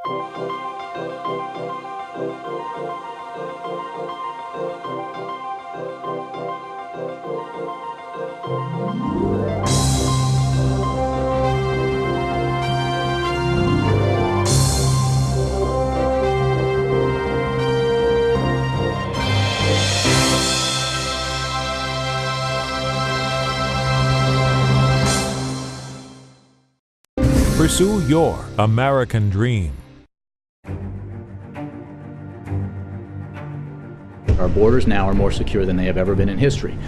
Pursue your American dream. Our borders now are more secure than they have ever been in history.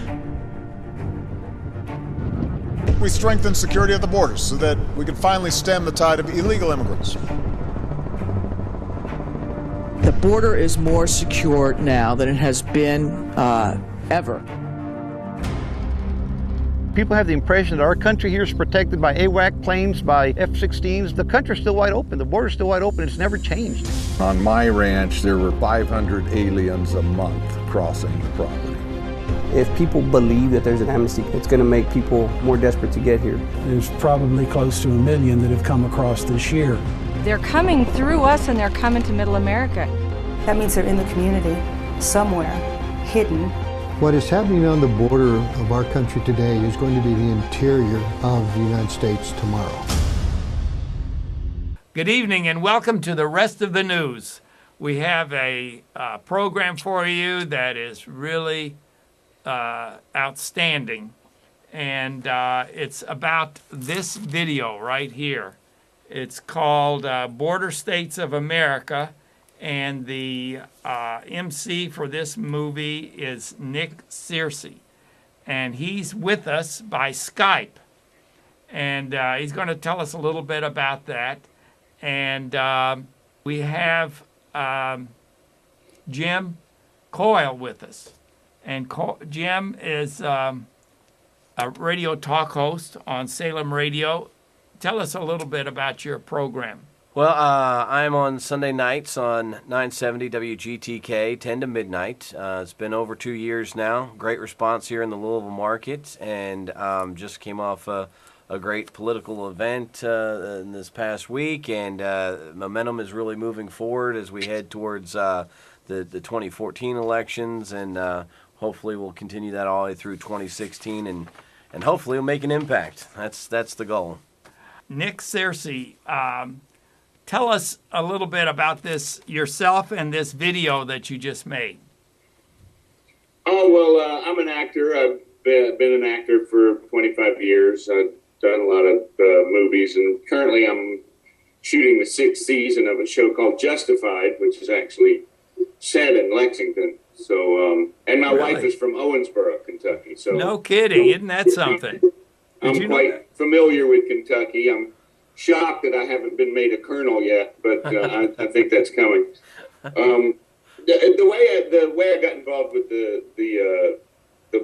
We strengthen security at the borders so that we can finally stem the tide of illegal immigrants. The border is more secure now than it has been ever. People have the impression that our country here is protected by AWAC planes, by F-16s. The country's still wide open. The border's still wide open. It's never changed. On my ranch, there were 500 aliens a month crossing the property. If people believe that there's an amnesty, it's going to make people more desperate to get here. There's probably close to 1 million that have come across this year. They're coming through us and they're coming to Middle America. That means they're in the community, somewhere, hidden. What is happening on the border of our country today is going to be the interior of the United States tomorrow. Good evening and welcome to the rest of the news. We have a program for you that is really outstanding, and it's about this video right here. It's called Border States of America, and the MC for this movie is Nick Searcy, and he's with us by Skype, and he's going to tell us a little bit about that. And we have Jim Coyle with us, and Jim is a radio talk host on Salem Radio. Tell us a little bit about your program. Well, I'm on Sunday nights on 970 WGTK, 10 to midnight. It's been over 2 years now. Great response here in the Louisville market, and just came off a great political event in this past week, and momentum is really moving forward as we head towards the 2014 elections, and hopefully we'll continue that all the way through 2016, and hopefully we'll make an impact. That's the goal. Nick Searcy, tell us a little bit about this yourself and this video that you just made. Oh, well, I'm an actor. I've been an actor for 25 years. I've done a lot of movies, and currently I'm shooting the 6th season of a show called Justified, which is actually set in Lexington. So, and my wife is from Owensboro, Kentucky. So no kidding, isn't that something? I'm quite familiar with Kentucky. I'm shocked that I haven't been made a colonel yet, but I think that's coming. The way I got involved with the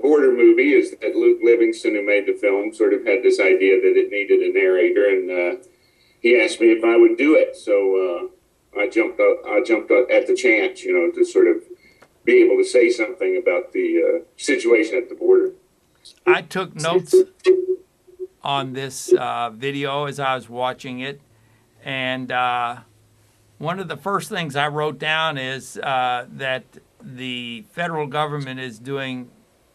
border movie is that Luke Livingston, who made the film, sort of had this idea that it needed a narrator, and he asked me if I would do it. So I jumped at the chance, to sort of be able to say something about the situation at the border. I took notes on this video as I was watching it, and one of the first things I wrote down is that the federal government is doing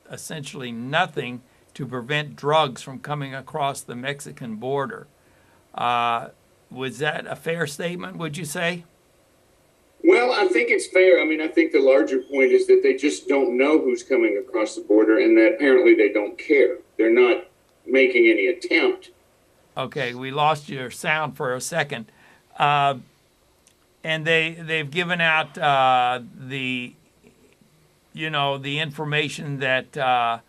essentially nothing to prevent drugs from coming across the Mexican border. Was that a fair statement, would you say? Well, I think it's fair. I mean, I think the larger point is that they just don't know who's coming across the border, and that apparently they don't care. They're not making any attempt. Okay, we lost your sound for a second. And they've given out the information that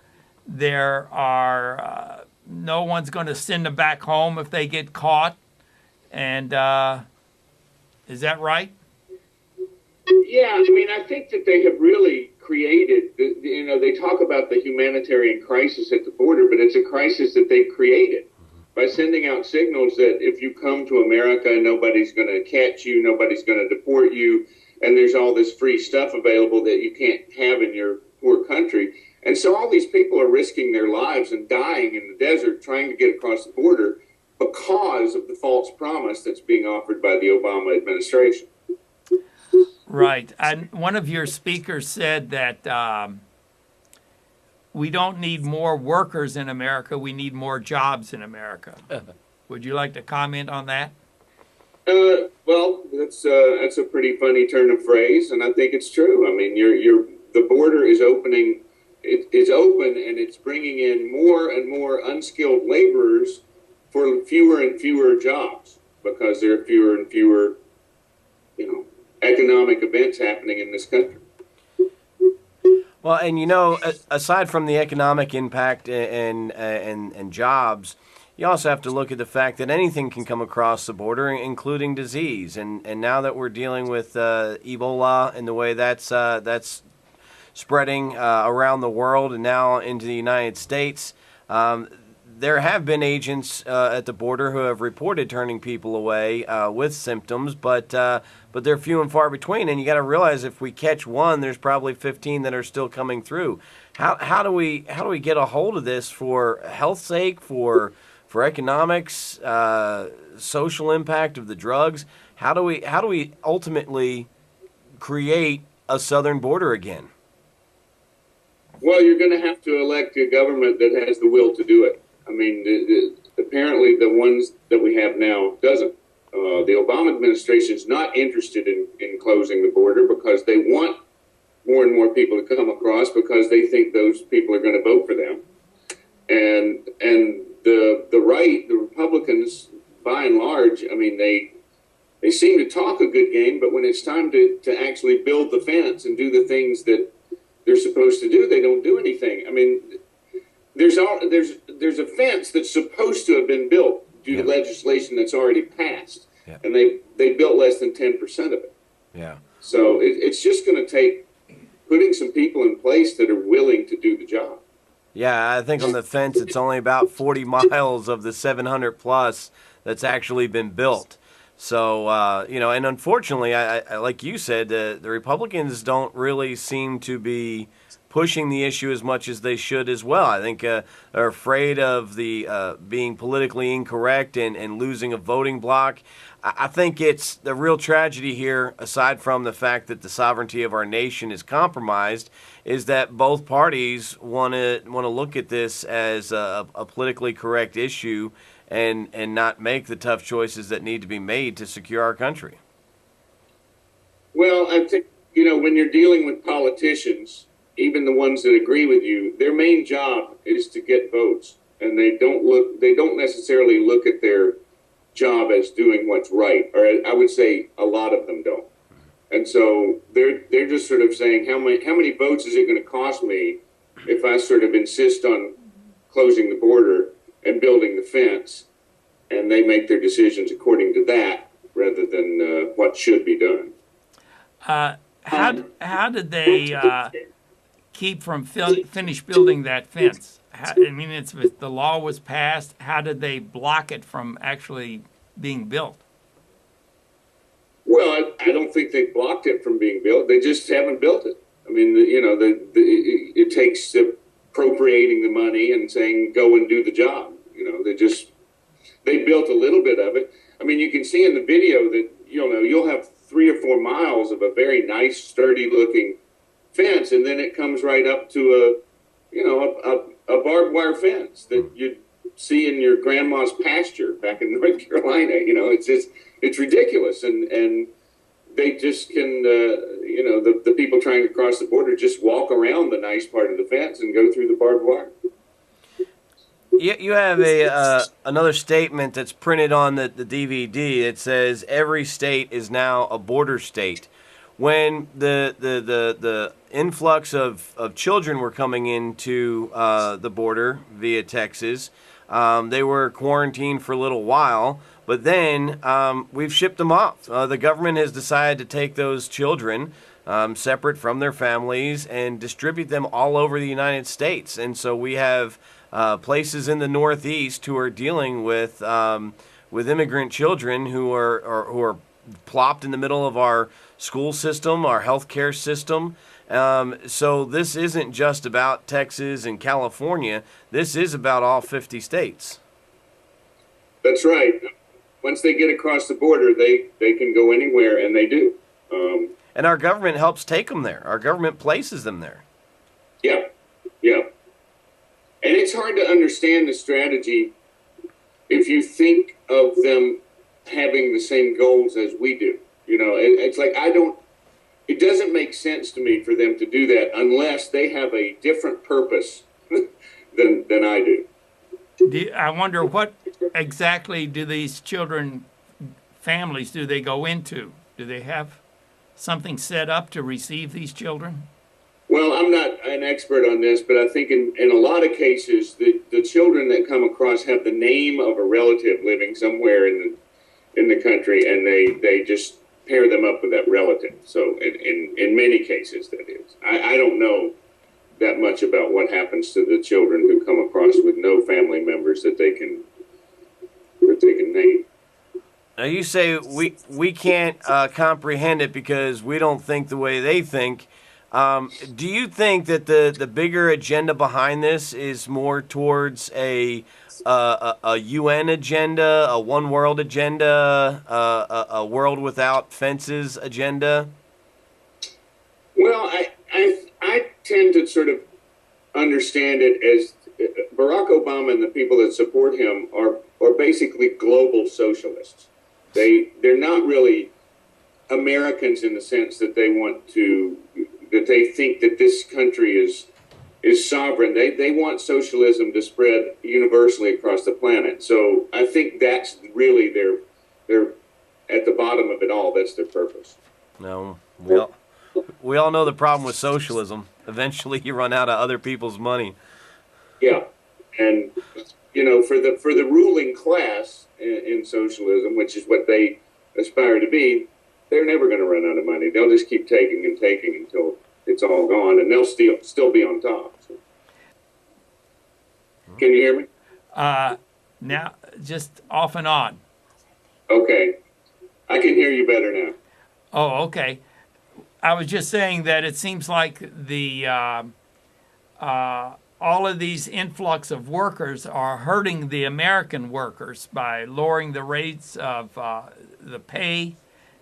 there are no one's going to send them back home if they get caught. And is that right? Yeah, I mean, I think that they have really created, they talk about the humanitarian crisis at the border, but it's a crisis that they've created by sending out signals that if you come to America, nobody's going to catch you, nobody's going to deport you, and there's all this free stuff available that you can't have in your poor country. And so all these people are risking their lives and dying in the desert trying to get across the border, because of the false promise that's being offered by the Obama administration. Right. And one of your speakers said that we don't need more workers in America, we need more jobs in America. Would you like to comment on that? Well, that's a pretty funny turn of phrase, and I think it's true. I mean, the border is opening. It's open, and it's bringing in more and more unskilled laborers for fewer and fewer jobs because there are fewer and fewer, economic events happening in this country. Well, and aside from the economic impact and jobs, you also have to look at the fact that anything can come across the border, including disease. And now that we're dealing with Ebola and the way that's spreading around the world and now into the United States, there have been agents at the border who have reported turning people away with symptoms, but they're few and far between. And you got to realize if we catch one, there's probably 15 that are still coming through. How do we get a hold of this for health's sake, for economics, social impact of the drugs? How do we ultimately create a southern border again? Well, you're going to have to elect a government that has the will to do it. I mean, apparently the ones that we have now doesn't. The Obama administration is not interested in closing the border because they want more and more people to come across because they think those people are going to vote for them. And the right, the Republicans, by and large, I mean, they seem to talk a good game, but when it's time to actually build the fence and do the things that they're supposed to do, they don't do anything. I mean, there's a fence that's supposed to have been built due to legislation that's already passed, and they built less than 10% of it. Yeah. So it's just going to take putting some people in place that are willing to do the job. Yeah, I think on the fence it's only about 40 miles of the 700 plus that's actually been built. So, and unfortunately, I like you said, the Republicans don't really seem to be pushing the issue as much as they should as well. I think they're afraid of the being politically incorrect and losing a voting block. I think it's the real tragedy here, aside from the fact that the sovereignty of our nation is compromised, is that both parties want to look at this as a politically correct issue and not make the tough choices that need to be made to secure our country. Well, I think, when you're dealing with politicians, even the ones that agree with you, their main job is to get votes, and they don't necessarily look at their job as doing what's right, or I would say a lot of them don't. And so they're just sort of saying, how many votes is it going to cost me if I sort of insist on closing the border and building the fence, and they make their decisions according to that rather than what should be done. How did they keep from finish building that fence? The law was passed. How did they block it from actually being built? Well, I don't think they blocked it from being built. They just haven't built it. I mean, it takes appropriating the money and saying, go and do the job. They built a little bit of it. I mean, you can see in the video that, you'll have 3 or 4 miles of a very nice, sturdy looking fence. And then it comes right up to a barbed wire fence that you'd see in your grandma's pasture back in North Carolina. It's ridiculous. And they just can, the people trying to cross the border just walk around the nice part of the fence and go through the barbed wire. You have another statement that's printed on the DVD. It says every state is now a border state. When the influx of children were coming into the border via Texas, they were quarantined for a little while, but then we've shipped them off. The government has decided to take those children separate from their families and distribute them all over the United States. And so we have places in the Northeast who are dealing with immigrant children who are plopped in the middle of our school system, our healthcare system. So this isn't just about Texas and California. This is about all 50 states. That's right. Once they get across the border, they can go anywhere, and they do. And our government helps take them there. Our government places them there. Yeah, yeah. And it's hard to understand the strategy if you think of them having the same goals as we do. You know, it's like it doesn't make sense to me for them to do that unless they have a different purpose than I do. I wonder what exactly do these families do they go into? Do they have something set up to receive these children? Well, I'm not an expert on this, but I think in a lot of cases, the children that come across have the name of a relative living somewhere in the country, and they just pair them up with that relative. So in many cases, that is. I don't know that much about what happens to the children who come across with no family members that they can name. Now you say we can't comprehend it because we don't think the way they think. Do you think that the bigger agenda behind this is more towards a UN agenda, a one world agenda, a world without fences agenda? Well, I tend to sort of understand it as Barack Obama and the people that support him are basically global socialists. They're not really Americans in the sense that they think that this country is sovereign. They want socialism to spread universally across the planet. So I think that's really they're at the bottom of it all. That's their purpose. No, we all know the problem with socialism. Eventually, you run out of other people's money. Yeah, and you know, for the ruling class in socialism, which is what they aspire to be, they're never going to run out of money. They'll just keep taking and taking until it's all gone, and they'll still be on top. So. Can you hear me? Now, just off and on. Okay. I can hear you better now. Oh, okay. I was just saying that it seems like the all of these influx of workers are hurting the American workers by lowering the rates of the pay,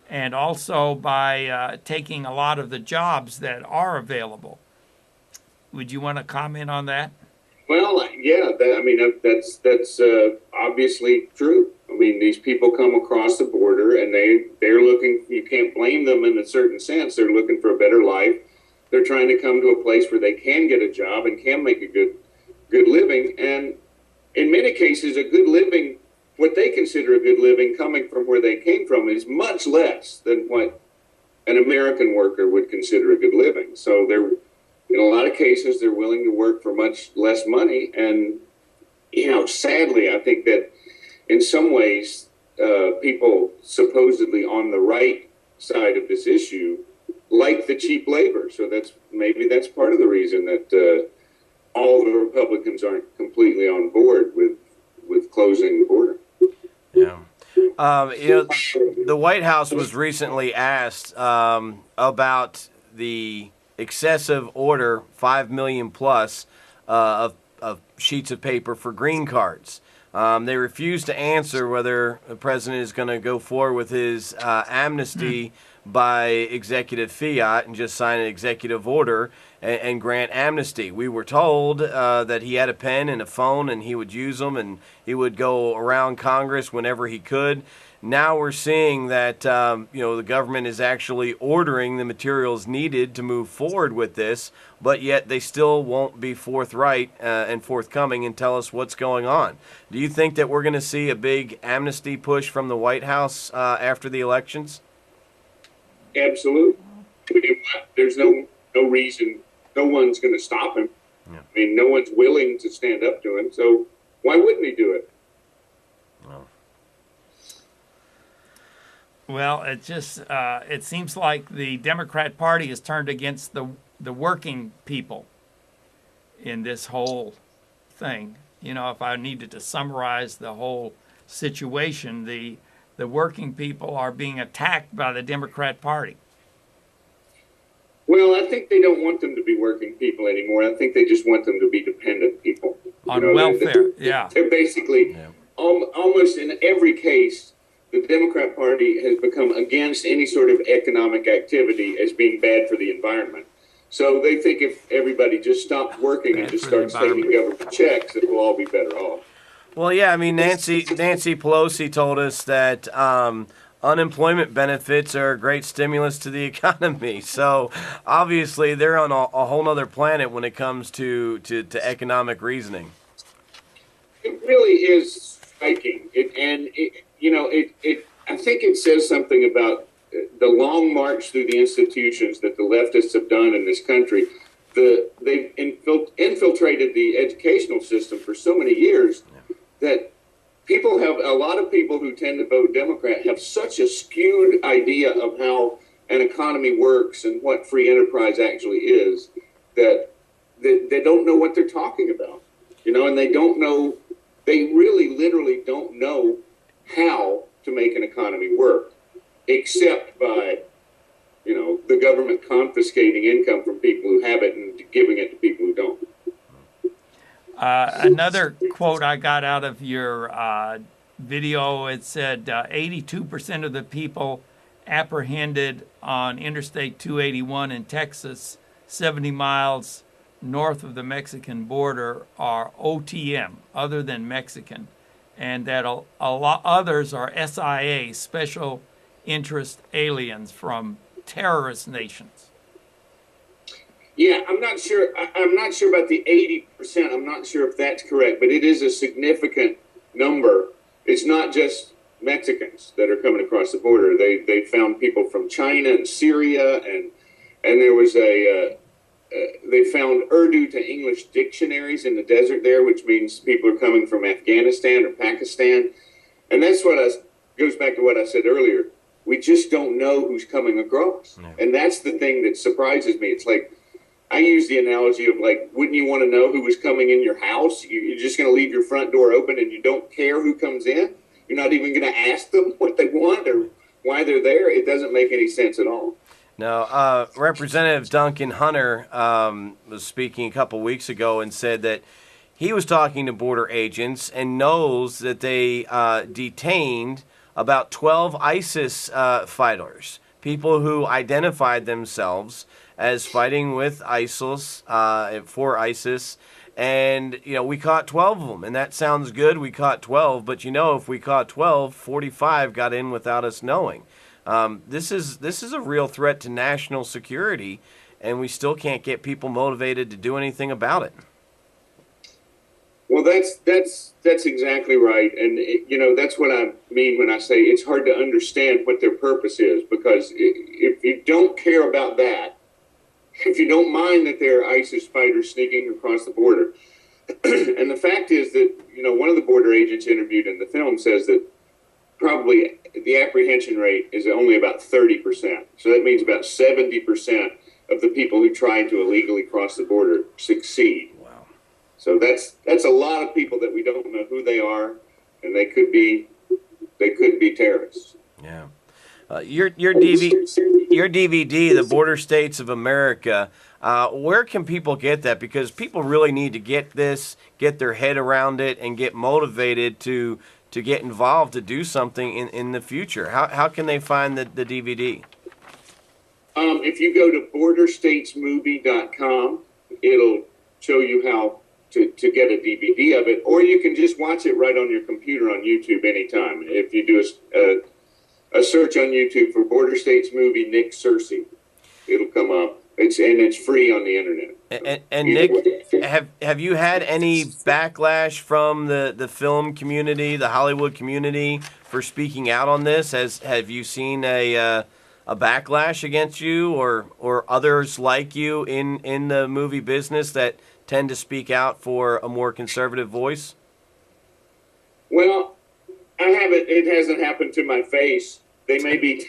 and also by taking a lot of the jobs that are available. Would you want to comment on that? Well, yeah, that's obviously true. I mean, these people come across the border and they're looking, you can't blame them in a certain sense. They're looking for a better life. They're trying to come to a place where they can get a job and can make a good living. And in many cases, a good living, what they consider a good living coming from where they came from, is much less than what an American worker would consider a good living. So in a lot of cases, they're willing to work for much less money. And, you know, sadly, I think that in some ways, people supposedly on the right side of this issue like the cheap labor. So that's part of the reason that all the Republicans aren't completely on board with closing the border. Yeah. You know, the White House was recently asked about the excessive order, 5 million plus, of sheets of paper for green cards. They refused to answer whether the president is going to go forward with his amnesty by executive fiat and just sign an executive order and grant amnesty. We were told that he had a pen and a phone and he would use them and he would go around Congress whenever he could. Now we're seeing that the government is actually ordering the materials needed to move forward with this, but yet they still won't be forthright and forthcoming and tell us what's going on. Do you think that we're going to see a big amnesty push from the White House after the elections? Absolutely. I mean, there's no reason. No one's going to stop him. Yeah. I mean, no one's willing to stand up to him. So why wouldn't he do it? Well, it just it seems like the Democrat Party has turned against the working people in this whole thing. You know, if I needed to summarize the whole situation, the working people are being attacked by the Democrat Party. Well, I think they don't want them to be working people anymore. I think they just want them to be dependent people. On welfare, They're basically almost in every case, the Democrat Party has become against any sort of economic activity as being bad for the environment. So they think if everybody just stops working and just starts taking government checks, it will all be better off. Well, yeah, I mean, Nancy Pelosi told us that unemployment benefits are a great stimulus to the economy. So obviously they're on a whole other planet when it comes to economic reasoning. It really is striking. I think it says something about the long march through the institutions that the leftists have done in this country. They've infiltrated the educational system for so many years that a lot of people who tend to vote Democrat have such a skewed idea of how an economy works and what free enterprise actually is that they don't know what they're talking about, and they really literally don't know how to make an economy work, except by, the government confiscating income from people who have it and giving it to people who don't. Another quote I got out of your video, it said 82% of the people apprehended on Interstate 281 in Texas, 70 miles north of the Mexican border, are OTM, other than Mexican, and that a lot others are SIA, special interest aliens from terrorist nations. Yeah, I'm not sure about the 80%. I'm not sure if that's correct, but it is a significant number. It's not just Mexicans that are coming across the border. They found people from China and Syria, and there was they found Urdu to English dictionaries in the desert there, which means people are coming from Afghanistan or Pakistan. And that's goes back to what I said earlier. We just don't know who's coming across. No. And that's the thing that surprises me. It's like, I use the analogy of wouldn't you want to know who was coming in your house? You're just going to leave your front door open and you don't care who comes in? You're not even going to ask them what they want or why they're there? It doesn't make any sense at all. Now, Representative Duncan Hunter was speaking a couple weeks ago and said that he was talking to border agents and knows that they detained about 12 ISIS fighters, people who identified themselves as fighting with ISIS, for ISIS. And, we caught 12 of them. And that sounds good. We caught 12. But, if we caught 12, 45 got in without us knowing. This is a real threat to national security, and we still can't get people motivated to do anything about it. Well, that's exactly right. And, that's what I mean when I say it's hard to understand what their purpose is, because if you don't care about that, if you don't mind that there are ISIS fighters sneaking across the border, and the fact is that, one of the border agents interviewed in the film says that probably the apprehension rate is only about 30%. So that means about 70% of the people who try to illegally cross the border succeed. Wow. So that's a lot of people that we don't know who they are, and they could be terrorists. Yeah. Your DVD, The Border States of America, where can people get that? Because people really need to get this, get their head around it, and get motivated to get involved, to do something in the future. How can they find the DVD? If you go to borderstatesmovie.com, it'll show you how to get a DVD of it, or you can just watch it right on your computer on YouTube anytime. If you do a search on YouTube for Border States Movie Nick Searcy, it'll come up. It's free on the internet. And Nick, have you had any backlash from the film community, the Hollywood community, for speaking out on this? Have you seen a backlash against you or others like you in the movie business that tend to speak out for a more conservative voice? Well, I haven't. It hasn't happened to my face. They may be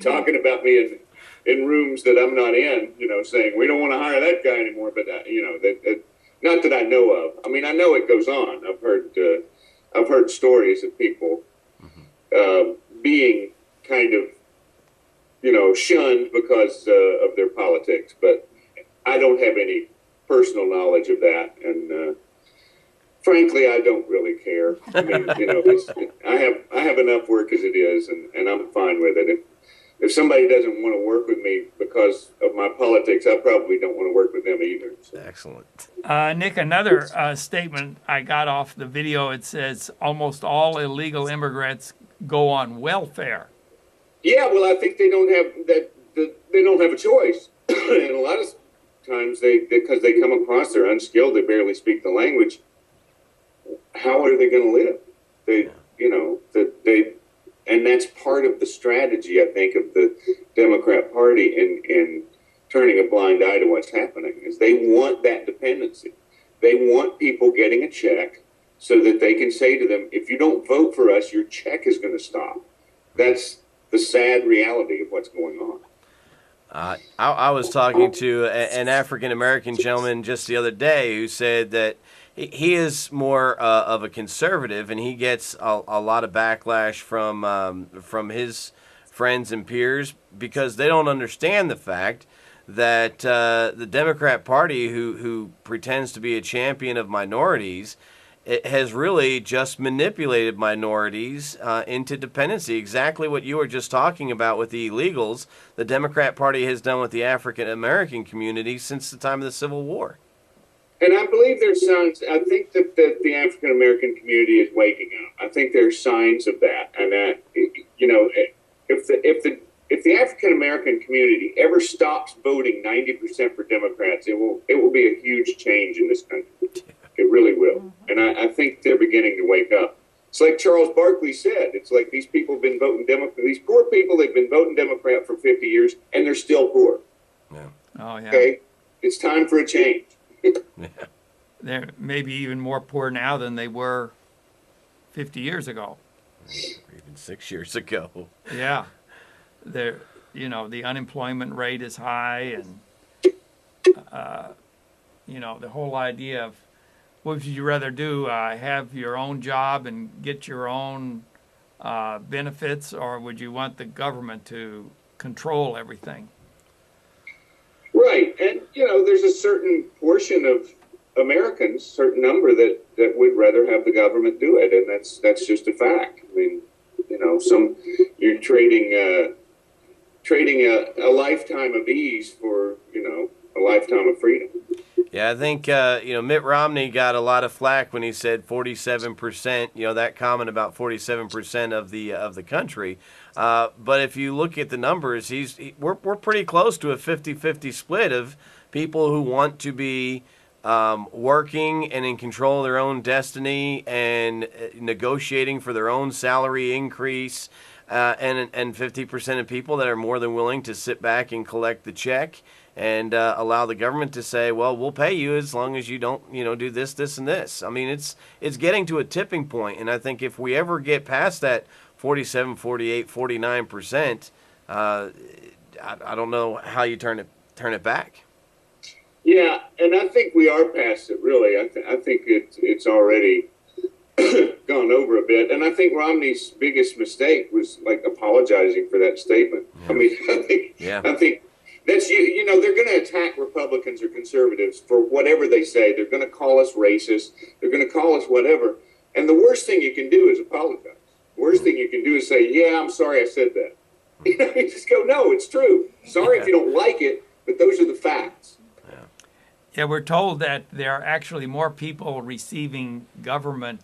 talking about me in rooms that I'm not in, saying we don't want to hire that guy anymore. But not that I know of. I mean, I know it goes on. I've heard stories of people being kind of shunned because of their politics. But I don't have any personal knowledge of that, and frankly, I don't really care. I mean, I have enough work as it is, and I'm fine with it. If somebody doesn't want to work with me because of my politics, I probably don't want to work with them either. So. Excellent. Nick, another statement I got off the video, it says almost all illegal immigrants go on welfare. Yeah, well, I think they don't have that. They don't have a choice, and a lot of times because they come across, they're unskilled, they barely speak the language. How are they going to live? And that's part of the strategy, I think, of the Democrat Party in turning a blind eye to what's happening. Is they want that dependency. They want people getting a check so that they can say to them, if you don't vote for us, your check is going to stop. That's the sad reality of what's going on. I was talking to an African-American gentleman just the other day who said that he is more of a conservative, and he gets a lot of backlash from his friends and peers because they don't understand the fact that the Democrat Party, who pretends to be a champion of minorities, it has really just manipulated minorities into dependency. Exactly what you were just talking about with the illegals, the Democrat Party has done with the African-American community since the time of the Civil War. And I believe there's signs. I think that the African-American community is waking up. I think there's signs of that. And that, if the African-American community ever stops voting 90% for Democrats, it will be a huge change in this country. It really will. And I think they're beginning to wake up. It's like Charles Barkley said. It's like these people have been voting Democrat. These poor people, they've been voting Democrat for 50 years, and they're still poor. Yeah. Oh, yeah. Okay? It's time for a change. Yeah. They're maybe even more poor now than they were 50 years ago. Or even 6 years ago. Yeah. The unemployment rate is high, and, the whole idea of what would you rather do, have your own job and get your own benefits, or would you want the government to control everything? Right. And, there's a certain portion of Americans, certain number that would rather have the government do it. And that's just a fact. I mean, you're trading a lifetime of ease for, a lifetime of freedom. Yeah, I think, Mitt Romney got a lot of flack when he said 47%, that comment about 47% of the country. But if you look at the numbers, we're pretty close to a 50-50 split of people who want to be working and in control of their own destiny and negotiating for their own salary increase, and 50% of people that are more than willing to sit back and collect the check and allow the government to say, well, we'll pay you as long as you don't, do this, this, and this. I mean, it's getting to a tipping point, and I think if we ever get past that 47, 48, 49%, I don't know how you turn it back. Yeah, and I think we are past it, really. I think it's already gone over a bit. And I think Romney's biggest mistake was, apologizing for that statement. Yeah. I think that's, they're going to attack Republicans or conservatives for whatever they say. They're going to call us racist. They're going to call us whatever. And the worst thing you can do is apologize. The worst thing you can do is say, yeah, I'm sorry I said that. You just go, no, it's true. Sorry if you don't like it, but those are the facts. Yeah, we're told that there are actually more people receiving government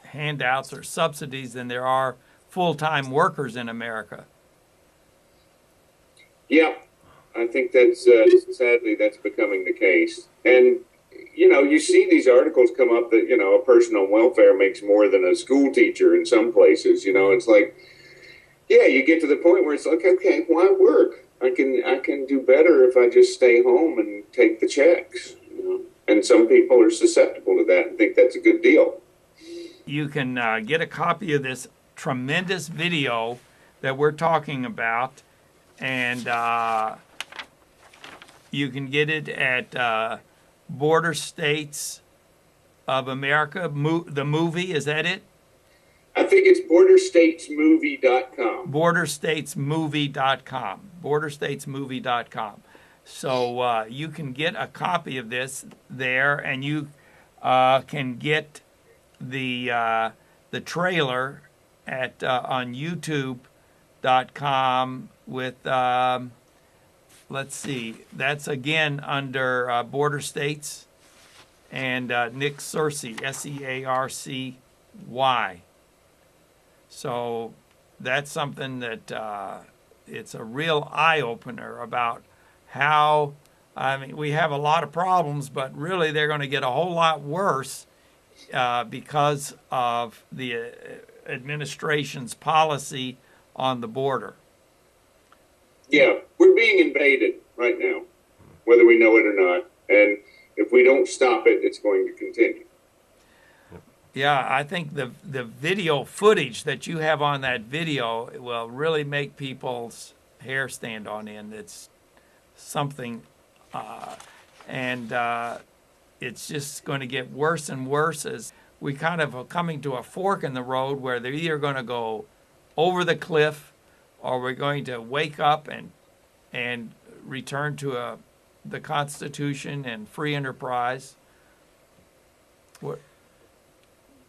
handouts or subsidies than there are full-time workers in America. Yeah, I think that's sadly that's becoming the case. And you see these articles come up that a person on welfare makes more than a school teacher in some places. It's like, yeah, you get to the point where it's like, okay, why work? I can do better if I just stay home and take the checks. And some people are susceptible to that and think that's a good deal. You can get a copy of this tremendous video that we're talking about, and you can get it at Border States of America, the movie. Is that it? I think it's borderstatesmovie.com. Borderstatesmovie.com. Borderstatesmovie.com. So you can get a copy of this there, and you can get the trailer at on YouTube.com with let's see, that's again under Border States and Nick Searcy, Searcy. So that's something that it's a real eye-opener about how, I mean, we have a lot of problems, but really they're going to get a whole lot worse because of the administration's policy on the border. Yeah, we're being invaded right now, whether we know it or not. And if we don't stop it, it's going to continue. Yeah, I think the video footage that you have on that video will really make people's hair stand on end. It's something, and it's just going to get worse and worse as we kind of are coming to a fork in the road where they're either going to go over the cliff or we're going to wake up and return to the Constitution and free enterprise. What?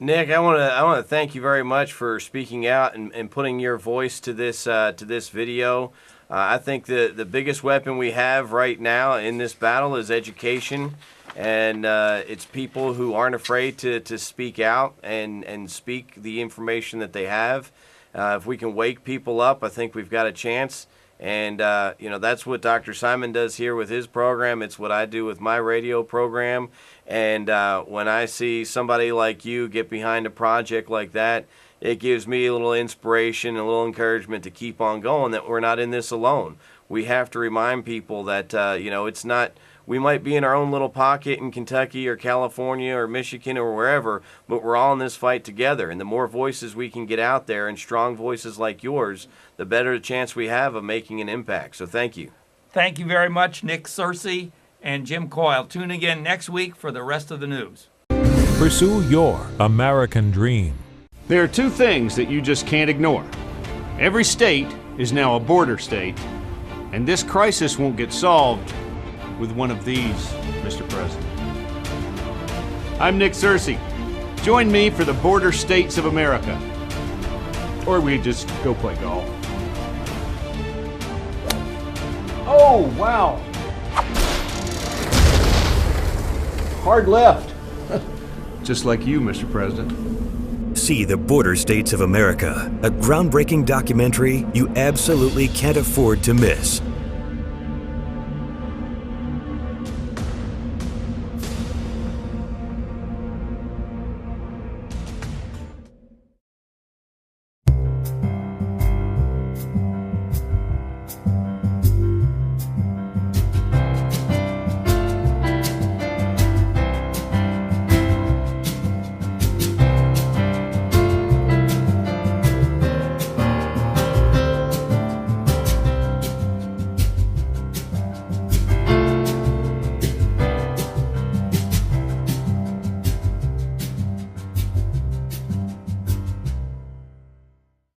Nick, I want to thank you very much for speaking out and putting your voice to this video. I think the biggest weapon we have right now in this battle is education, and it's people who aren't afraid to speak out and speak the information that they have. If we can wake people up, I think we've got a chance. And, that's what Dr. Simon does here with his program. It's what I do with my radio program. And when I see somebody like you get behind a project like that, it gives me a little inspiration, a little encouragement to keep on going, that we're not in this alone. We have to remind people that, it's not, we might be in our own little pocket in Kentucky or California or Michigan or wherever, but we're all in this fight together. And the more voices we can get out there, and strong voices like yours, the better the chance we have of making an impact. So thank you. Thank you very much, Nick Searcy and Jim Coyle. Tune again next week for the rest of the news. Pursue your American dream. There are two things that you just can't ignore. Every state is now a border state, and this crisis won't get solved with one of these, Mr. President. I'm Nick Searcy. Join me for the Border States of America. Or we just go play golf. Oh, wow. Hard left. Just like you, Mr. President. See the Border States of America, a groundbreaking documentary you absolutely can't afford to miss.